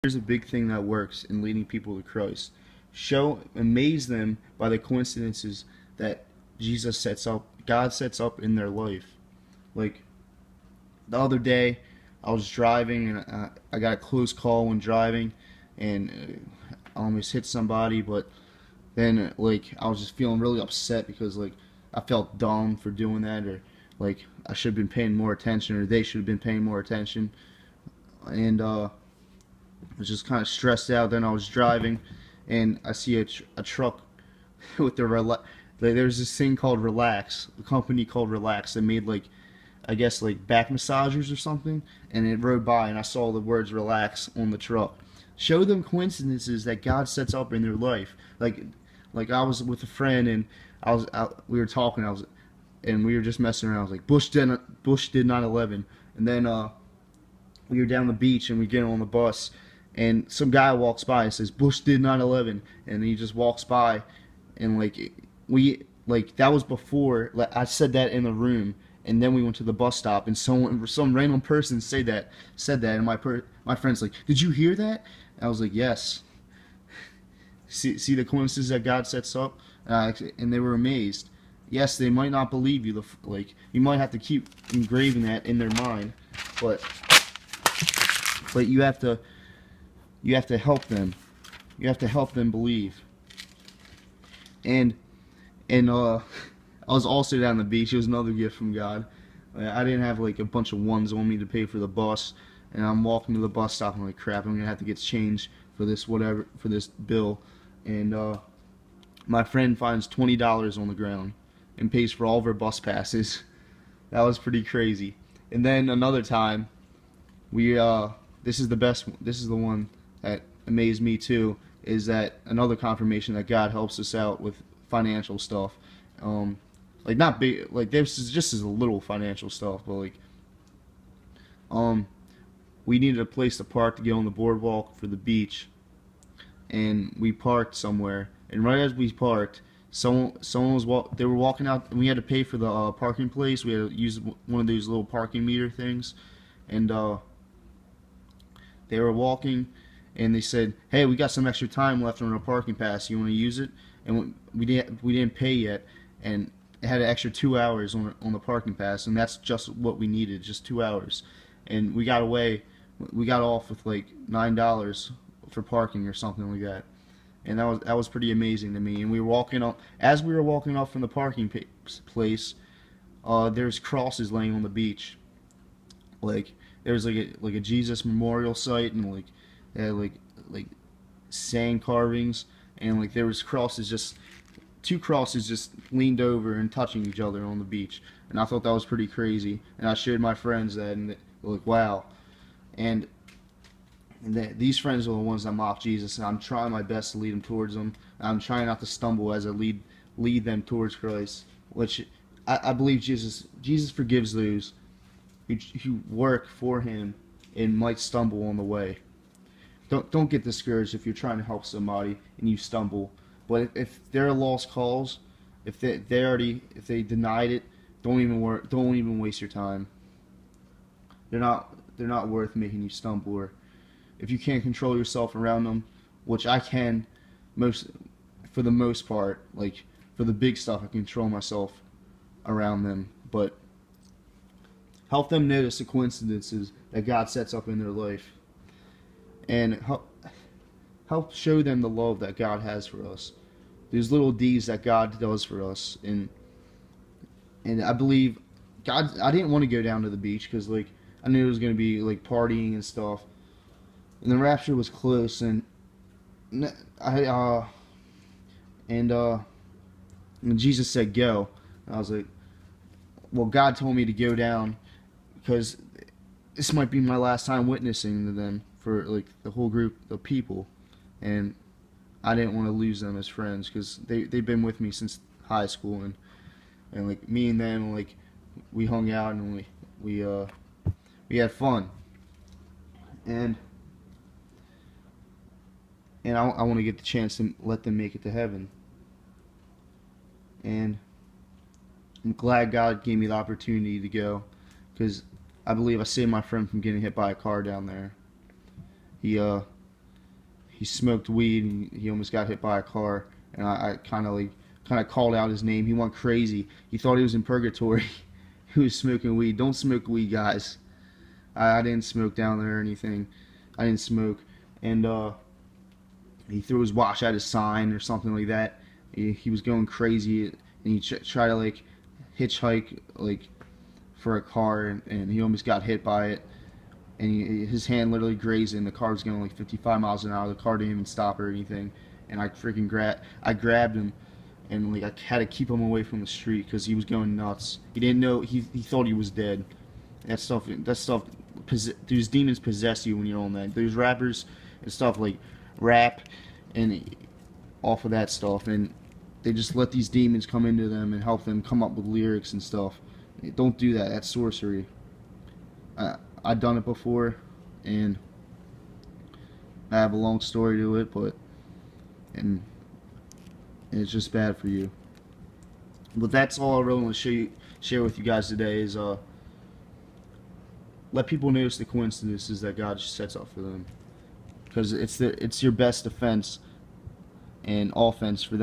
Here's a big thing that works in leading people to Christ. Amaze them by the coincidences that God sets up in their life. Like the other day, I was driving and I got a close call when driving, and I almost hit somebody. But then, I was just feeling really upset because I felt dumb for doing that, or I should have been paying more attention, or they should have been paying more attention, and I was just kind of stressed out. Then I was driving, and I see a truck with there's this thing called Relax, a company called Relax that made I guess back massagers or something, and it rode by, and I saw the words "relax" on the truck. Show them coincidences that God sets up in their life. I was with a friend, and we were talking. And we were just messing around. I was like, Bush did 9/11, and then we were down the beach, and we get on the bus, and some guy walks by and says Bush did 9/11, and he just walks by, and that was before I said that in the room, and then we went to the bus stop, and some random person said that, and my friend's like, did you hear that? And I was like, yes. See the coincidences that God sets up, and they were amazed. Yes, they might not believe you. You might have to keep engraving that in their mind, but you have to help them. You have to help them believe. And I was also down the beach. It was another gift from God. I didn't have a bunch of ones on me to pay for the bus, and I'm walking to the bus stop. I'm like, crap, I'm gonna have to get change for this bill. And my friend finds $20 on the ground and pays for all of our bus passes. That was pretty crazy. And then another time, this is the one that amazed me too, is that another confirmation that God helps us out with financial stuff. Not big, this is just as a little financial stuff, but we needed a place to park to get on the boardwalk for the beach, and we parked somewhere. And right as we parked, they were walking out, and we had to pay for the parking place. We had to use one of those little parking meter things, and they were walking, and they said, "Hey, we got some extra time left on our parking pass. You want to use it?" And we didn't pay yet, and it had an extra 2 hours on the parking pass, and that's just what we needed, just 2 hours. And we got off with $9 for parking or something like that. And that was pretty amazing to me. And as we were walking up from the parking place, there's crosses laying on the beach. There's a Jesus memorial site, and they had sand carvings, and there was two crosses just leaned over and touching each other on the beach. And I thought that was pretty crazy. And I showed my friends that, and they were like, wow. And these friends are the ones that mock Jesus, and I'm trying my best to lead them towards Him. I'm trying not to stumble as I lead them towards Christ, which I believe Jesus forgives those who work for Him and might stumble on the way. Don't get discouraged if you're trying to help somebody and you stumble. But if they're a lost cause, if they denied it, don't even waste your time. They're not worth making you stumble. Or if you can't control yourself around them, which I can, for the most part, for the big stuff, I control myself around them. But help them notice the coincidences that God sets up in their life, and help show them the love that God has for us. These little deeds that God does for us, and I believe God. I didn't want to go down to the beach because I knew it was going to be partying and stuff. And the rapture was close, and when Jesus said go, I was like, well, God told me to go down because this might be my last time witnessing to them for the whole group of people, and I didn't want to lose them as friends because they've been with me since high school, and me and them we hung out, and we had fun, and I want to get the chance to let them make it to heaven. And I'm glad God gave me the opportunity to go, because I believe I saved my friend from getting hit by a car down there. He he smoked weed and he almost got hit by a car. And I kind of called out his name. He went crazy. He thought he was in purgatory. He was smoking weed. Don't smoke weed, guys. I didn't smoke down there or anything. I didn't smoke. And he threw his watch at his sign or something like that. He was going crazy, and he tried to like hitchhike like for a car, and he almost got hit by it. And his hand literally grazed it, and the car was going like 55 miles an hour. The car didn't even stop or anything. And I grabbed him, and like I had to keep him away from the street because he was going nuts. He didn't know, he thought he was dead. That stuff, these demons possess you when you're on that. There's rappers and stuff like rap and off of that stuff, and they just let these demons come into them and help them come up with lyrics and stuff. Don't do that. That's sorcery. I've done it before, and I have a long story to it, but and it's just bad for you. But that's all I really want to share with you guys today is let people notice the coincidences that God just sets up for them, because it's your best defense and offense for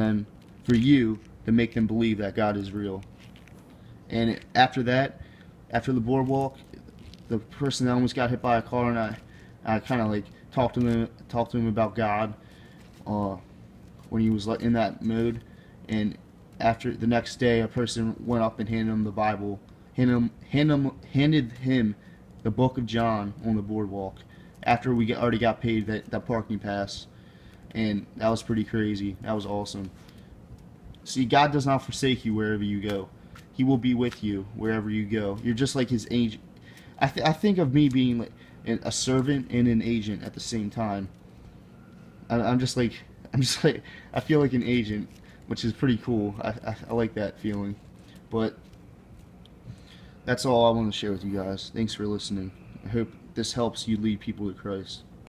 you to make them believe that God is real. And after that, after the boardwalk, the person that almost got hit by a car, and I kind of like talked to him about God when he was like in that mode. And after the next day, a person went up and handed him the Bible, handed him the book of John on the boardwalk after we already got paid that parking pass. And that was pretty crazy. That was awesome. See, God does not forsake you wherever you go. He will be with you wherever you go. You're just like his agent. I think of me being like a servant and an agent at the same time. I'm just like I feel like an agent, which is pretty cool. I like that feeling. But that's all I want to share with you guys. Thanks for listening. I hope this helps you lead people to Christ.